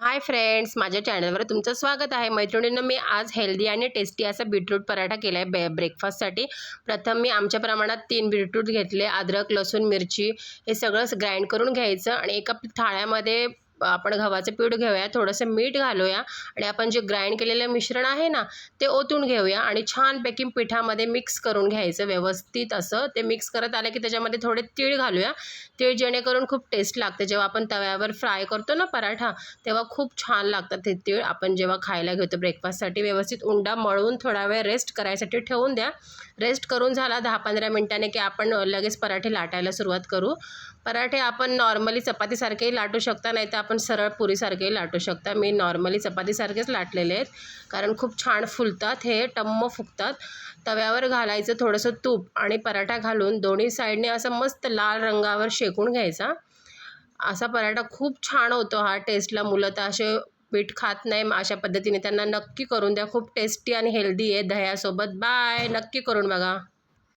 Hi friends, माझ्या चॅनलवर तुमचं स्वागत आहे. मैत्रिणींनो, मी आज हेल्दी आणि टेस्टी असा बीटरूट पराठा केला आहे ब्रेकफास्टसाठी. प्रथम मी आमच्या प्रमाणात 3 बीटरूट घेतले. अद्रक, लसूण, मिरची हे सगळं ग्राइंड करून घ्यायचं आणि एका थाळ्यामध्ये आपण गव्हाचं पीठ घेऊया, थोडंसं मीठ घालूया आणि आपण जे ग्राइंड केलेलं मिश्रण आहे ना, ते ओतून घेऊया आणि छानपैकी पिठामध्ये मिक्स करून घ्यायचं व्यवस्थित असं. ते मिक्स करत आलं की त्याच्यामध्ये थोडे तीळ घालूया. तीळ जेणेकरून खूप टेस्ट लागते. जेव्हा आपण तव्यावर फ्राय करतो ना पराठा, तेव्हा खूप छान लागतात ते तीळ. आपण जेव्हा खायला घेतो ब्रेकफास्टसाठी, व्यवस्थित उंडा मळून थोडा वेळ रेस्ट करायसाठी ठेवून द्या. रेस्ट करून झाला 10-15 मिनिटांनी की आपण लगेच पराठे लाटायला सुरुवात करू. पराठे आपण नॉर्मली चपातीसारखेही लाटू शकता, नाही तर आपण सरळ पुरीसारखेही लाटू शकता. मी नॉर्मली चपातीसारखेच लाटलेले आहेत, कारण खूप छान फुलतात, हे टम्म फुगतात. तव्यावर घालायचं थोडंसं तूप आणि पराठा घालून दोन्ही साईडने असं मस्त लाल रंगावर शेकून घ्यायचा. असा पराठा खूप छान होतो हा टेस्टला. मुलं तर असे पीठ खात नाही, अशा पद्धतीने त्यांना नक्की करून द्या. खूप टेस्टी आणि हेल्दी आहे दह्यासोबत. बाय, नक्की करून बघा.